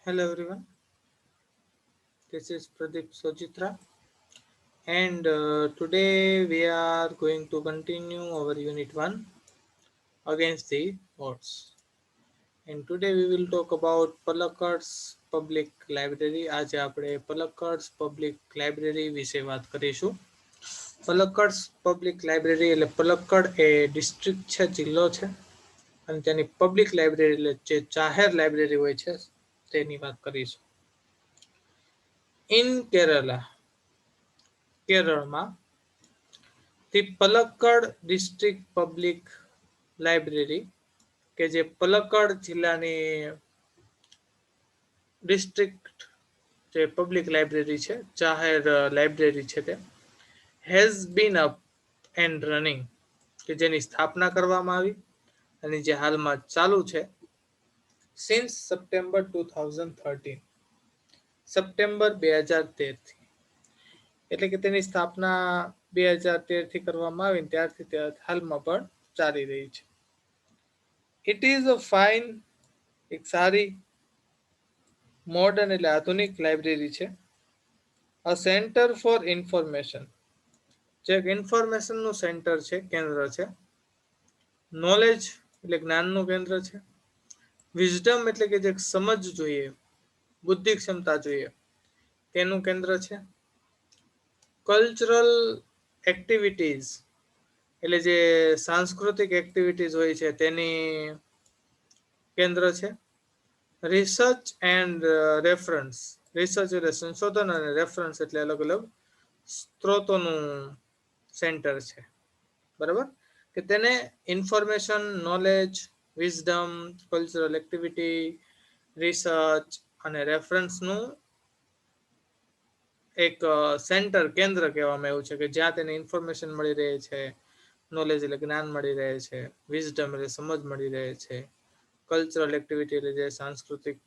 Hello everyone, this is Pradeep Sojitra, and today we are going to continue our Unit 1 against the odds. And today we will talk about Palakkad's Public Library. આજે આપણે Palakkad's Public Library વિશે વાત કરીશું. Palakkad's Public Library એટલે પલક્કડ એ district છે, જિલ્લો છે, અને તેની પબ્લિક લાઇબ્રેરી એટલે જે જાહેર લાઇબ્રેરી હોય છે તેની વાત કરીશું. ઇન કેરળમાં the Palakkad district public library કે જે પલક્કડ જિલ્લાની ડિસ્ટ્રિક્ટ જે પબ્લિક લાઇબ્રેરી છે, જાહેર લાઇબ્રેરી છે, તે has been up and running કે જેની સ્થાપના કરવામાં આવી અને જે હાલમાં ચાલુ છે સિન્સ સપ્ટેમ્બર 2013 સપ્ટેમ્બર 2013 થી એટલે કે તેની સ્થાપના 2013 થી કરવામાં આવી ત્યારથી તે હાલમાં પણ ચાલી રહી છે. ઇટ ઇઝ અ ફાઇન એક સારી મોડર્ન એટલે આધુનિક લાઇબ્રેરી છે. અ સેન્ટર ફોર ઇન્ફોર્મેશન જે એક ઇન્ફોર્મેશનનું સેન્ટર છે, કેન્દ્ર છે. નોલેજ એટલે જ્ઞાનનું કેન્દ્ર છે. વિઝડમ એટલે કે જે સમજ જોઈએ, બુદ્ધિ ક્ષમતા જોઈએ તેનું કેન્દ્ર છે. કલ્ચરલ એક્ટિવિટીઝ એટલે જે સાંસ્કૃતિક એક્ટિવિટીઝ હોય છે તેની કેન્દ્ર છે. રિસર્ચ એન્ડ રેફરન્સ રિસર્ચ એટલે સંશોધન અને રેફરન્સ એટલે અલગ અલગ સ્ત્રોતોનું સેન્ટર છે. બરાબર કે તેને information, knowledge, wisdom, cultural activity, research અને રેફરન્સનું એક સેન્ટર કેન્દ્ર કહેવામાં આવ્યું છે કે જ્યાં તેને ઇન્ફોર્મેશન મળી રહે છે, નોલેજ એટલે જ્ઞાન મળી રહે છે, વિઝડમ એટલે સમજ મળી રહે છે, કલ્ચરલ એક્ટિવિટી એટલે જે સાંસ્કૃતિક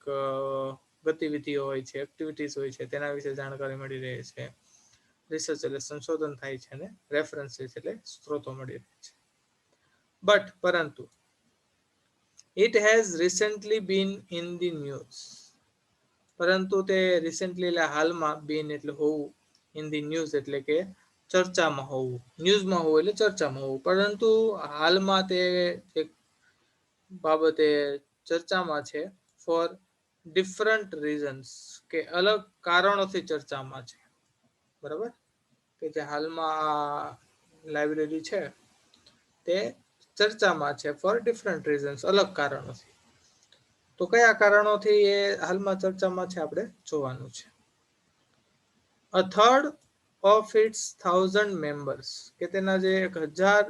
ગતિવિધિઓ હોય છે, એક્ટિવિટીઝ હોય છે તેના વિશે જાણકારી મળી રહે છે, રિસર્ચ એટલે સંશોધન થાય છે અને રેફરન્સ એટલે સ્ત્રોતો મળી રહે છે. બટ પરંતુ it has recently bin in the news પરંતુ તે રિસેન્ટલી એટલે હાલમાં બીન એટલે હોવું, ઇન ધી ન્યૂઝ એટલે કે ચર્ચામાં હોવું, ન્યૂઝમાં હોવું એટલે ચર્ચામાં હોવું, પરંતુ હાલમાં તે એક બાબતે ચર્ચામાં છે ફોર ડિફરન્ટ રીઝન્સ કે અલગ કારણોથી ચર્ચામાં છે. બરાબર કે જે હાલમાં આ લાઇબ્રેરી છે તે ચર્ચામાં છે ફોર ડિફરન્ટ રીઝન્સ, અલગ કારણોથી. તો કયા કારણોથી એ હાલમાં ચર્ચામાં છે આપણે જોવાનું છે. અ થર્ડ ઓફ ઇટ્સ 1000 મેમ્બર્સ કે તેના જે 1000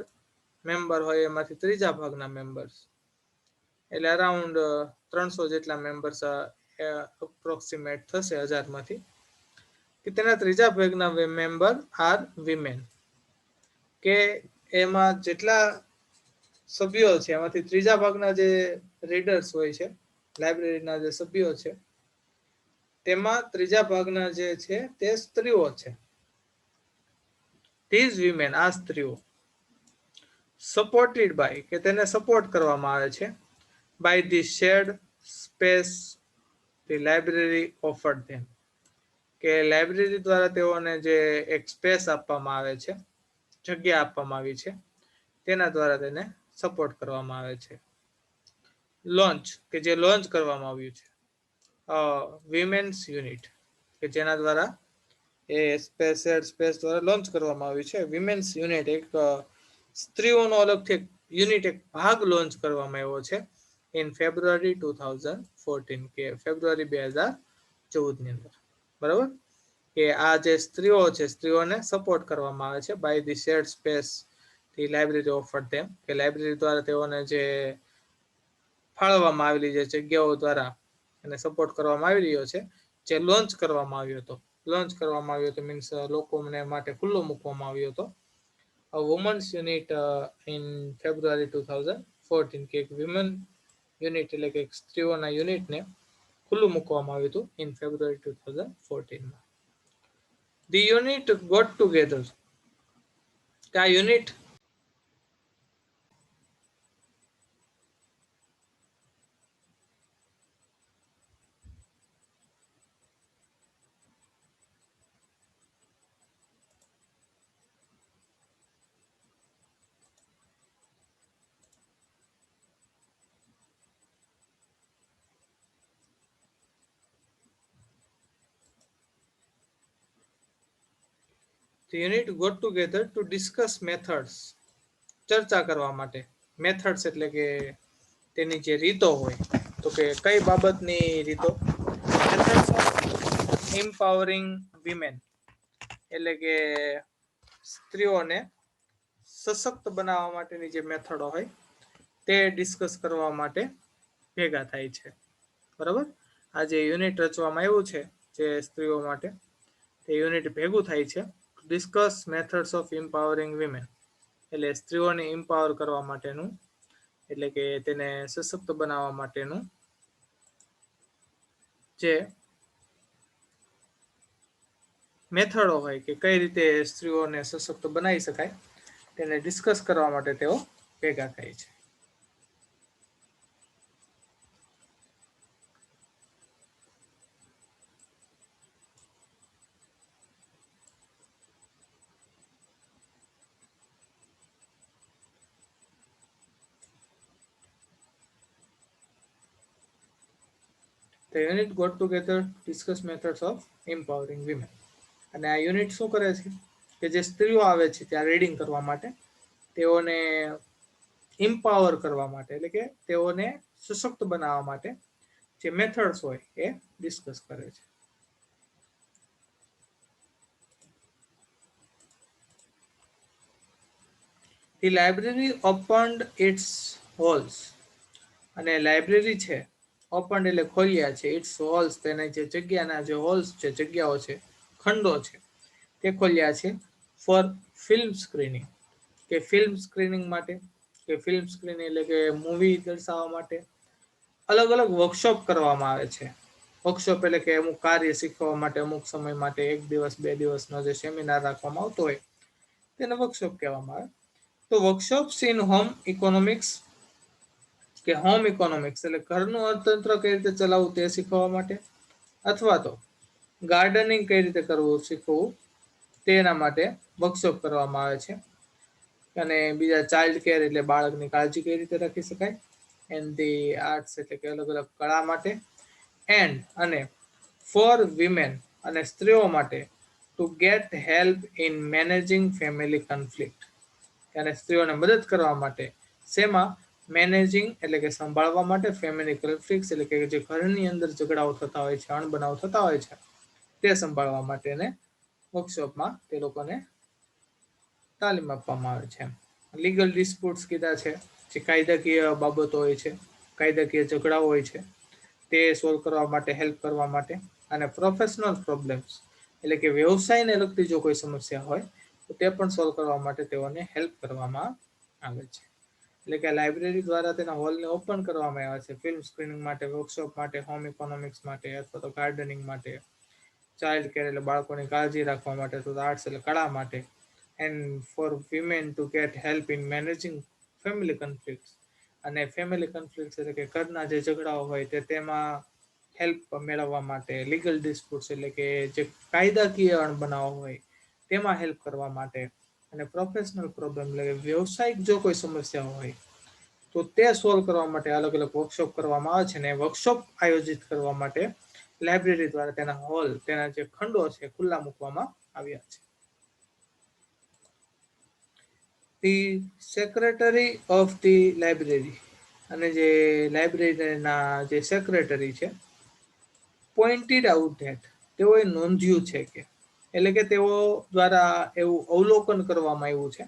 મેમ્બર હોય એમાંથી ત્રીજા ભાગના મેમ્બર્સ એટલે અરાઉન્ડ 300 જેટલા મેમ્બર્સ અપ્રોક્સિમેટ થશે 1000 માંથી કે તેના ત્રીજા ભાગના મેમ્બર આર વિમેન કે એમાં જેટલા સભ્યો છે એમાંથી ત્રીજા ભાગના જે રીડર્સ હોય છે, લાઇબ્રેરીના જે સભ્યો છે તેમાં ત્રીજા ભાગના જે છે તે સ્ત્રીઓ છે. ધીઝ વિમેન આ સ્ત્રીઓ સપોર્ટેડ બાય કે તેને સપોર્ટ કરવામાં આવે છે by the shared space the library offered them કે લાઇબ્રેરી દ્વારા તેઓને જે એક સ્પેસ આપવામાં આવે છે, જગ્યા આપવામાં આવી છે, તેના દ્વારા તેને સપોર્ટ કરવામાં આવે છે. લોન્ચ કે જે લોન્ચ કરવામાં આવ્યું છે વિમેન્સ યુનિટ કે જેના દ્વારા એ સ્પેસ દ્વારા લોન્ચ કરવામાં આવ્યું છે. વિમેન્સ યુનિટ એક સ્ત્રીઓનો અલગથી યુનિટ એક ભાગ લોન્ચ કરવામાં આવ્યો છે ઇન ફેબ્રુઆરી 2014 કે ફેબ્રુઆરી 2014 ની અંદર. બરાબર કે આ જે સ્ત્રીઓ છે સ્ત્રીઓને સપોર્ટ કરવામાં આવે છે by the shared space the library offered them કે લાઇબ્રેરી દ્વારા તેઓને જે ફાળવવામાં આવેલી જે જગ્યાઓ દ્વારા એને સપોર્ટ કરવામાં આવી રહ્યો છે, જે લોન્ચ કરવામાં આવ્યો હતો. લોન્ચ કરવામાં આવ્યો હતો મીન્સ લોકોને માટે ખુલ્લો મૂકવામાં આવ્યો હતો. a women's unit in February 2014 કે એક વિમેન યુનિટ એટલે કે સ્ત્રીઓના યુનિટને ખુલ્લું મૂકવામાં આવ્યું હતું ઇન ફેબ્રુઆરી 2014 માં. ધી યુનિટ ગોટ ટુગેધર કે આ unit The unit got together to discuss methods. ચર્ચા કરવા માટે. મેથડ્સ એટલે કે તેની જે રીતો હોય, તો કે કઈ બાબતની રીતો? મેથડ્સ ઓફ એમ્પાવરિંગ વિમેન, એટલે કે સ્ત્રીઓને સશક્ત બનાવવા માટેની જે મેથડો હોય તે ડિસ્કસ કરવા માટે ભેગા થાય છે. બરાબર? આ જે યુનિટ રચવામાં આવ્યું છે જે સ્ત્રીઓ માટે, તે યુનિટ ભેગું થાય છે discuss methods of empowering women, એટલે સ્ત્રીઓને એમ્પાવર કરવા માટેનું, એટલે કે તેને સશક્ત બનાવવા માટેનું જે મેથડો હોય કે કઈ રીતે સ્ત્રીઓને સશક્ત બનાવી શકાય તેને ડિસ્કસ કરવા માટે તેઓ ભેગા થાય છે. The unit got together to discuss methods of empowering women. અને આ યુનિટ શું કરે છે કે જે સ્ત્રીઓ આવે છે ત્યાં રીડિંગ કરવા માટે, તેઓને એમ્પાવર કરવા માટે, એટલે કે તેઓને સશક્ત બનાવવા માટે જે મેથડ્સ હોય એ ડિસ્કસ કરે છે. The library opened its halls. અને લાઇબ્રેરી છે ઓપન એટલે ખોલ્યા છે, ઇટ્સ હોલ્સ તેને જે જગ્યાના જે હોલ્સ છે, જગ્યાઓ છે, ખંડો છે, તે ખોલ્યા છે ફોર ફિલ્મ સ્ક્રીનિંગ, કે ફિલ્મ સ્ક્રીનિંગ માટે, કે ફિલ્મ સ્ક્રીનિંગ એટલે કે મૂવી દર્શાવવા માટે અલગ અલગ વર્કશોપ કરવામાં આવે છે. વર્કશોપ એટલે કે અમુક કાર્ય શીખવા માટે અમુક સમય માટે 1 દિવસ 2 દિવસનો જે સેમિનાર રાખવામાં આવતો હોય તેને વર્કશોપ કહેવામાં આવે. તો વર્કશોપ્સ ઇન હોમ ઇકોનોમિક્સ, કે હોમ ઇકોનોમિક્સ એટલે ઘરનું અર્થતંત્ર કઈ રીતે ચલાવવું તે શીખવા માટે, અથવા તો ગાર્ડનિંગ કઈ રીતે કરવું શીખવું તેના માટે વર્કશોપ કરવામાં આવે છે. અને બીજા ચાઇલ્ડ કેર એટલે બાળકની કાળજી કઈ રીતે રાખી શકાય, એન્ડ ધી આર્ટ્સ એટલે કે અલગ અલગ કળા માટે, એન્ડ અને ફોર વિમેન અને સ્ત્રીઓ માટે two get help in managing family conflict, અને સ્ત્રીઓને મદદ કરવા માટે શેમાં? મેનેજિંગ એટલે કે સંભાળવા માટે, ફેમિલી કન્ફ્લિક્ટ એટલે કે જે ઘરની અંદર ઝઘડાઓ થતા હોય છે, અણબનાવ થતા હોય છે, તે સંભાળવા માટેને વર્કશોપમાં તે લોકોને તાલીમ આપવામાં આવે છે. લીગલ ડિસ્પ્યુટ્સ કીધા છે, જે કાયદાકીય બાબતો હોય છે, કાયદાકીય ઝઘડાઓ હોય છે, તે સોલ્વ કરવા માટે, હેલ્પ કરવા માટે. અને પ્રોફેશનલ પ્રોબ્લેમ્સ એટલે કે વ્યવસાયને લગતી જો કોઈ સમસ્યા હોય તો તે પણ સોલ્વ કરવા માટે તેઓને હેલ્પ કરવામાં આવે છે. એટલે કે લાઇબ્રેરી દ્વારા તેના હોલને ઓપન કરવામાં આવ્યા છે ફિલ્મ સ્ક્રીનિંગ માટે, વર્કશોપ માટે, હોમ ઇકોનોમિક્સ માટે, અથવા તો ગાર્ડનિંગ માટે, ચાઇલ્ડ કેર એટલે બાળકોની કાળજી રાખવા માટે, તો આર્ટ્સ એટલે કળા માટે, and for women to get help in managing family conflict, અને ફેમિલી કન્ફ્લિક્ટ એટલે કે ઘરના જે ઝઘડાઓ હોય તે તેમાં હેલ્પ મેળવવા માટે, લીગલ ડિસ્પ્યુટ્સ એટલે કે જે કાયદાકીય અણબનાવ હોય તેમાં હેલ્પ કરવા માટે, અને પ્રોફેશનલ પ્રોબ્લેમ એટલે કે વ્યવસાયિક જો કોઈ સમસ્યા હોય તો તે સોલ્વ કરવા માટે અલગ અલગ વર્કશોપ કરવામાં આવે છે. અને વર્કશોપ આયોજિત કરવા માટે લાઇબ્રેરી દ્વારા તેના હોલ, તેના જે ખંડો છે ખુલ્લા મૂકવામાં આવ્યા છે. The secretary of the library, અને જે લાઇબ્રેરીના જે સેક્રેટરી છે, પોઇન્ટેડ આઉટ ધેટ તેઓએ નોંધ્યું છે કે, એટલે કે તેઓ દ્વારા એવું અવલોકન કરવામાં આવ્યું છે,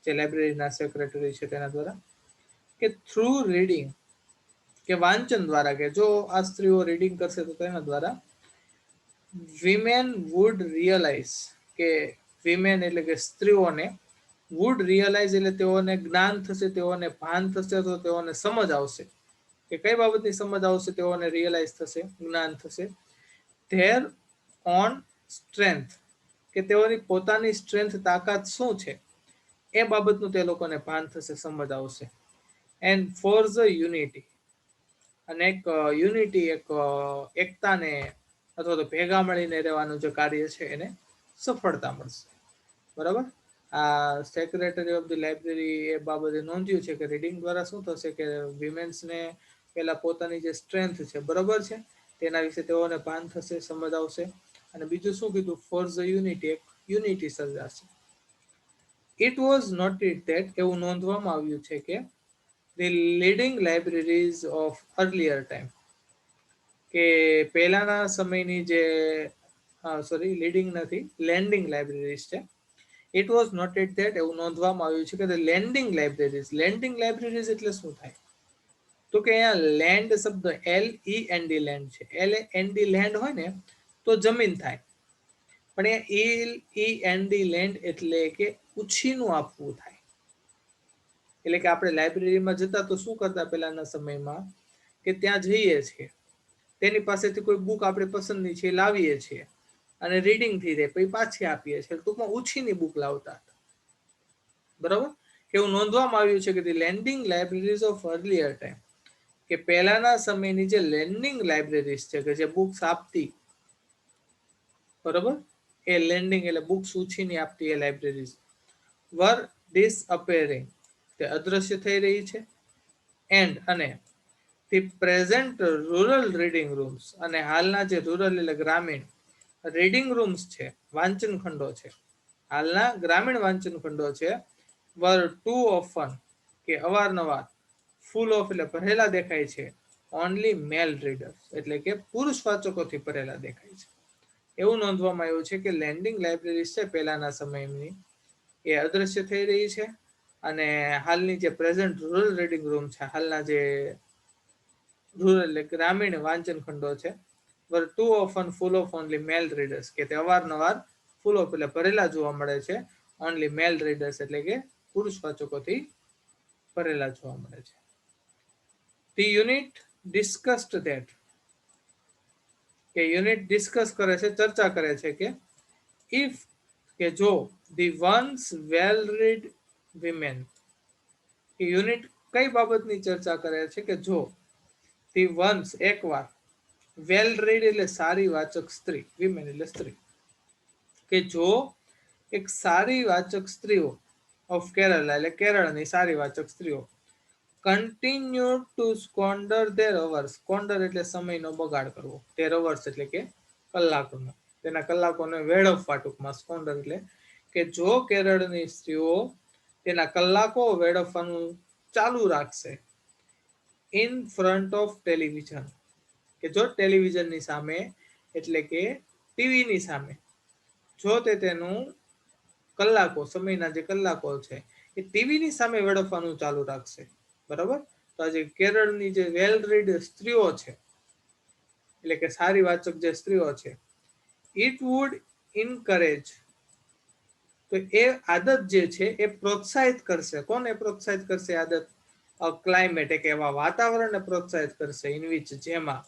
જે લાઇબ્રેરીના સેક્રેટરી છે તેના દ્વારા, કે થ્રુ રીડિંગ, કે વાંચન દ્વારા, કે જો આ સ્ત્રીઓ રીડિંગ કરશે તો તેના દ્વારા વિમેન વુડ રિયલાઇઝ, કે વિમેન એટલે કે સ્ત્રીઓને વુડ રિયલાઇઝ એટલે તેઓને જ્ઞાન થશે, તેઓને ભાન થશે, તો તેઓને સમજ આવશે કે કઈ બાબતની સમજ આવશે, તેઓને રિયલાઇઝ થશે, જ્ઞાન થશે, ધેર ઓન સ્ટ્રેન્થ, કે તેઓની પોતાની સ્ટ્રેન્થ, તાકાત શું છે એ બાબતનું તે લોકોને ભાન થશે, સમજ આવશે. એન્ડ ફોર ધ યુનિટી, અને એક યુનિટી, એક એકતાને અથવા તો ભેગા મળીને રહેવાનું જે કાર્ય છે એને સફળતા મળશે. બરાબર? આ સેક્રેટરી ઓફ ધી લાઇબ્રેરી એ બાબતે નોંધ્યું છે કે રીડિંગ દ્વારા શું થશે કે વિમેન્સને પેલા પોતાની જે સ્ટ્રેન્થ છે, બરોબર છે, તેના વિશે તેઓને ભાન થશે, સમજ આવશે. અને બીજું શું કીધું? ફોર ધ યુનિટી, એક યુનિટી સર્જાશે. ઇટ વોઝ નોટેડ ધેટ એવું નોંધવામાં આવ્યું છે કે the leading libraries of earlier time કે પહેલાના સમયની જે સોરી લીડિંગ નથી લેન્ડિંગ લાઇબ્રેરીઝ છે. ઇટ વોઝ નોટેડ ધેટ એવું નોંધવામાં આવ્યું છે કે ધ લેન્ડિંગ લાઇબ્રેરીઝ એટલે શું થાય તો કે અહીંયા લેન્ડ શબ્દ LEND લેન્ડ છે. LEND લેન્ડ હોય ને તો જમીન થાય પણ અહીંયા END લેન્ડ એટલે કે ઉછીનું આપવું થાય. એટલે કે આપણે લાઇબ્રેરીમાં જતા તો શું કરતા પહેલાના સમયમાં કે ત્યાં જઈએ છીએ તેની પાસેથી કોઈ બુક આપણે પસંદની છે લાવીએ છીએ અને રીડિંગ થઈ જાય પછી પાછી આપીએ છીએ ટૂંકમાં ઉછીની બુક લાવતા હતા. બરાબર એવું નોંધવામાં આવ્યું છે કે the landing libraries of earlier time કે પહેલાના સમયની જે લેન્ડિંગ લાઇબ્રેરીઝ છે કે જે બુક્સ આપતી બરાબર એ લેન્ડિંગ એટલે બુક્સ ઉછીની આપતી એ લાઇબ્રેરીઝ વર ડિસઅપેરિંગ તે અદ્રશ્ય થઈ રહી છે એન્ડ અને the present rural reading rooms અને હાલના જે રૂરલ એટલે ગ્રામીણ રીડિંગ રૂમ્સ છે વાંચન ખંડો છે હાલના ગ્રામીણ વાંચન ખંડો છે વર ટુ ઓફન કે અવારનવાર ફૂલ ઓફ એટલે ભરેલા દેખાય છે ઓનલી મેલ રીડર્સ એટલે કે પુરુષ વાચકોથી ભરેલા દેખાય છે. એવું નોંધવામાં આવ્યું છે કે લેન્ડિંગ લાઇબ્રેરીઝ છે પહેલાના સમયની એ અદ્રશ્ય થઈ રહી છે અને હાલની જે પ્રેઝન્ટ રૂરલ રીડિંગ રૂમ છે હાલના જે રૂરલ એટલે ગ્રામીણ વાંચન ખંડો છે were to often full of only male readers કે તે અવારનવાર ફૂલ ઓફ એટલે ભરેલા જોવા મળે છે ઓનલી મેલ રીડર્સ એટલે કે પુરુષ વાચકોથી ભરેલા જોવા મળે છે. ધી યુનિટ ડિસ્કસ્ડ ધેટ કે યુનિટ ડિસ્કસ કરે છે ચર્ચા કરે છે કે ઇફ કે જો the once well read women કે યુનિટ કઈ બાબતની ચર્ચા કરે છે કે જો ધી વન્સ એકવાર વેલ રીડ એટલે સારી વાચક સ્ત્રી વિમેન એટલે સ્ત્રી કે જો એક સારી વાચક સ્ત્રીઓ ઓફ કેરલા એટલે કેરળની સારી વાચક સ્ત્રીઓ કન્ટિન્યુ ટુ સ્કોન્ડર ધેર અવર્સ સ્કોન્ડર એટલે સમયનો બગાડ કરવો ધેર અવર્સ એટલે કે કલાકોનો તેના કલાકોને વેડફવા ટૂંકમાં સ્કોન્ડર એટલે કે જો કેરળની સ્ત્રીઓ તેના કલાકો વેડફવાનું ચાલુ રાખશે ઇન ફ્રન્ટ ઓફ ટેલિવિઝન કે જો ટેલિવિઝનની સામે એટલે કે ટીવીની સામે જો તે તેનું કલાકો સમયના જે કલાકો છે એ ટીવીની સામે વેડફવાનું ચાલુ રાખશે બરાબર તો આજે કેરળની જે વેલ રીડ સ્ત્રીઓ છે એટલે કે સારી વાચક જે સ્ત્રીઓ છે ઇટ વુડ ઇનકરેજ તો એ આદત જે છે એ પ્રોત્સાહિત કરશે કોને પ્રોત્સાહિત કરશે આદત ક્લાઇમેટ કે એવા વાતાવરણને પ્રોત્સાહિત કરશે ઇન વિચ જેમાં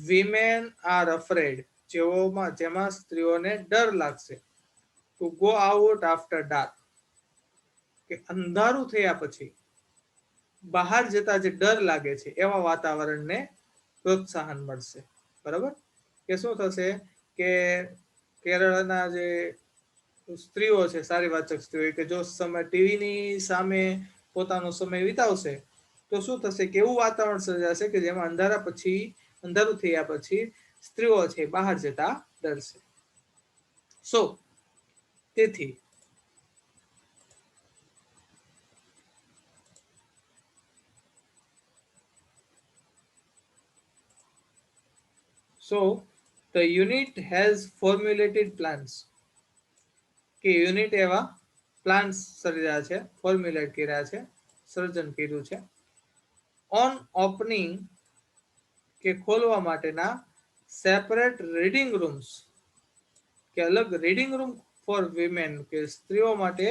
વિમેન આર અફ્રેડ જેમાં સ્ત્રીઓને ડર લાગશે to go out after dark કે અંધારું થયા પછી બહાર જતા જે ડર લાગે છે એવા વાતાવરણને પ્રોત્સાહન મળશે બરાબર કે શું થશે કે કેરળના જે સ્ત્રીઓ છે સારી વાચક સ્ત્રીઓ કે જો સમય ટીવીની સામે પોતાનો સમય વિતાવશે તો શું થશે કે એવું વાતાવરણ સર્જાશે કે જેમાં અંધારું થયા પછી સ્ત્રીઓ છે બહાર જતા ડરશે. સો તેથી So the unit has formulated plans કે યુનિટ એવા પ્લાન્સ સર્જ્યા છે ફોર્મ્યુલેટ કર્યા છે સર્જન કર્યું છે ઓન ઓપનિંગ કે ખોલવા માટેના સેપરેટ રીડિંગ રૂમ્સ કે અલગ રીડિંગ રૂમ ફોર વિમેન કે સ્ત્રીઓ માટે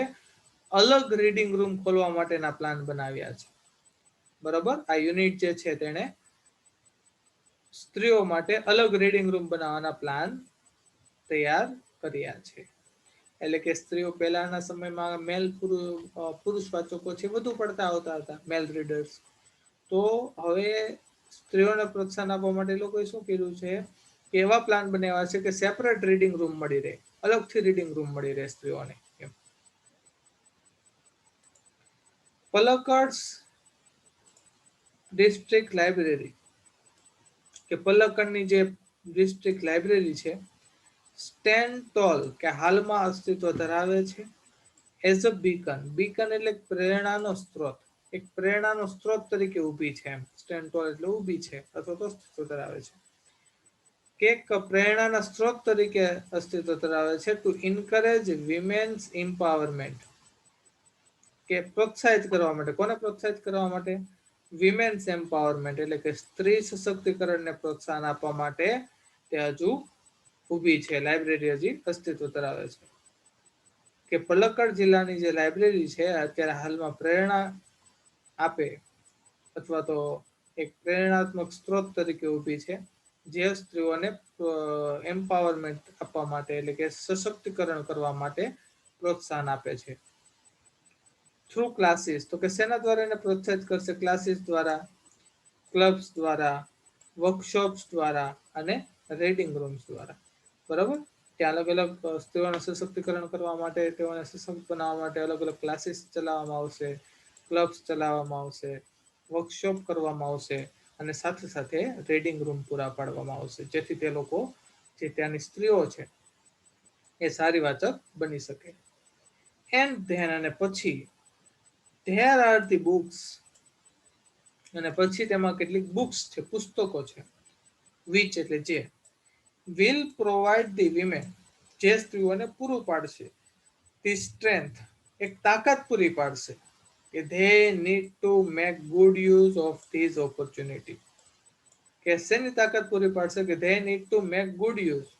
અલગ રીડિંગ રૂમ ખોલવા માટેના પ્લાન બનાવ્યા છે બરાબર આ યુનિટ જે છે તેને સ્ત્રીઓ માટે અલગ રીડિંગ રૂમ બનાવવાના પ્લાન તૈયાર કર્યા છે એટલે કે સ્ત્રીઓ પહેલાના સમયમાં મેલ પુરુષ વાચકો છે વધુ પડતા આવતા હતા મેલ રીડર્સ તો હવે સ્ત્રીઓને પ્રોત્સાહન આપવા માટે લોકોએ શું કર્યું છે કે એવા પ્લાન બનાવ્યા છે કે સેપરેટ રીડિંગ રૂમ મળી રહે અલગથી રીડિંગ રૂમ મળી રહે સ્ત્રીઓને પલક્કડ્સ ડિસ્ટ્રિક્ટ લાઇબ્રેરી કે પલક્કડની જે ડિસ્ટ્રિક્ટ લાઇબ્રેરી છે સ્ટેન્ડ ટોલ કે હાલમાં અસ્તિત્વ ધરાવે છે. એઝ અ બીકન, બીકન એટલે પ્રેરણાનો સ્ત્રોત, એક પ્રેરણાનો સ્ત્રોત તરીકે ઊભી છે. એમ સ્ટેન્ડ ટોલ એટલે ઊભી છે અથવા તો અસ્તિત્વ ધરાવે છે. કે પ્રેરણાના સ્ત્રોત તરીકે અસ્તિત્વ ધરાવે છે. ટુ ઇન્કરેજ વિમેન્સ એમ્પાવરમેન્ટ, કે પ્રોત્સાહિત કરવા માટે, કોને પ્રોત્સાહિત કરવા માટે? વિમેન્સ એમ્પાવરમેન્ટ એટલે કે સ્ત્રી સશક્તિકરણને પ્રોત્સાહન આપવા માટે તે હજુ ઊભી છે, લાઇબ્રેરી હજી અસ્તિત્વ ધરાવે છે. કે પલક્કડ જિલ્લાની જે લાઇબ્રેરી છે અત્યારે હાલમાં પ્રેરણા આપે અથવા તો એક પ્રેરણાત્મક સ્ત્રોત તરીકે ઊભી છે, જે સ્ત્રીઓને એમ્પાવરમેન્ટ આપવા માટે એટલે કે સશક્તિકરણ કરવા માટે પ્રોત્સાહન આપે છે. થ્રુ ક્લાસીસ, તો કે શેના દ્વારા એને પ્રોત્સાહિત કરશે? ક્લાસીસ દ્વારા, ક્લબ્સ દ્વારા, વર્કશોપ્સ દ્વારા અને રીડિંગ રૂમ્સ દ્વારા. બરાબર, ત્યાં અલગ અલગ સ્ત્રીઓને સશક્તિકરણ કરવા માટે, તેઓને સશક્ત બનાવવા માટે અલગ અલગ ક્લાસીસ ચલાવવામાં આવશે, ક્લબ્સ ચલાવવામાં આવશે, વર્કશોપ કરવામાં આવશે અને સાથે સાથે રીડિંગ રૂમ પૂરા પાડવામાં આવશે, જેથી તે લોકો, જે ત્યાંની સ્ત્રીઓ છે, એ સારી વાચક બની શકે. એન્ડ ધેન, અને પછી, ધેર આર ધી બુક્સ, અને પછી તેમાં કેટલીક બુક્સ છે, પુસ્તકો છે, વિચ એટલે જે, વિલ પ્રોવાઈડ ધી વિમેન, જે સ્ત્રીઓને પૂરું પાડશે, ધી સ્ટ્રેન્થ, એક તાકાત પૂરી પાડશે, કે they need to make good use of these opportunity, કે શેની તાકાત પૂરી પાડશે? કે they need to make good use,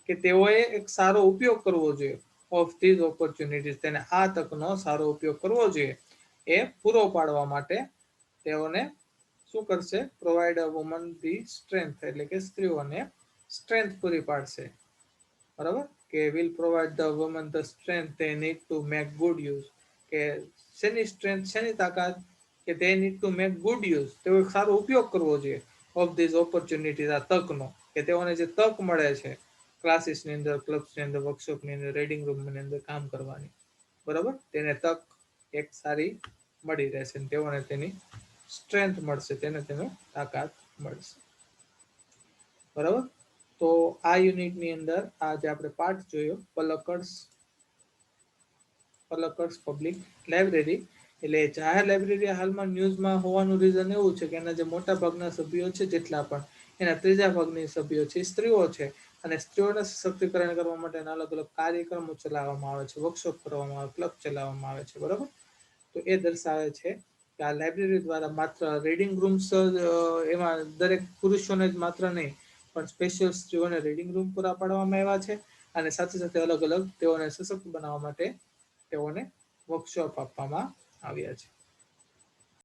કે તેઓએ એક સારો ઉપયોગ કરવો જોઈએ, ઓફ ધીઝ ઓપોર્ચ્યુનિટીઝ, તેને આ તકનો સારો ઉપયોગ કરવો જોઈએ, એ પૂરો પાડવા માટે તેઓને શું કરશે? Provide a woman the strength, એટલે કે સ્ત્રીઓને સ્ટ્રેન્થ પૂરી પાડશે. બરાબર, કે will provide the woman the strength they need to make good use, કે શેની સ્ટ્રેન્થ, શેની તાકાત? કે they need to make good use, તેઓ સારો ઉપયોગ કરવો જોઈએ, ઓફ ધીઝ ઓપોર્ચ્યુનિટીઝ, આ તકનો, કે તેઓને જે તક મળે છે ક્લાસીસની અંદર, ક્લબ્સની અંદર, વર્કશોપની અંદર, રીડિંગ રૂમની અંદર કામ કરવાની, બરાબર, તેને તક એક સારી મળી રહેશે, તેઓને તેની સ્ટ્રેન્થ મળશે, તેને તેનો તાકાત મળશે. બરાબર, તો આ યુનિટની અંદર આજે આપણે પાઠ જોયો પલક્કડ પબ્લિક લાઇબ્રેરી, એટલે જાહેર લાઇબ્રેરી હાલમાં ન્યૂઝમાં હોવાનું રીઝન એવું છે કે એના જે મોટા ભાગના સભ્યો છે, જેટલા પણ એના ત્રીજા ભાગની સભ્યો છે, સ્ત્રીઓ છે, અને સ્ત્રીઓને સશક્તિકરણ કરવા માટે અલગ અલગ કાર્યક્રમો ચલાવવામાં આવે છે, વર્કશોપ કરવામાં આવે, ક્લબ ચલાવવામાં આવે છે. બરાબર, તો એ દર્શાવે છે કે આ લાઇબ્રેરી દ્વારા માત્ર રીડિંગ રૂમ્સ, એમાં દરેક પુરુષોને જ માત્ર નહીં, પણ સ્પેશિયલ સ્ત્રીઓને રીડિંગ રૂમ પૂરા પાડવામાં આવ્યા છે, અને સાથે સાથે અલગ અલગ તેઓને સશક્ત બનાવવા માટે તેઓને વર્કશોપ આપવામાં આવ્યા છે.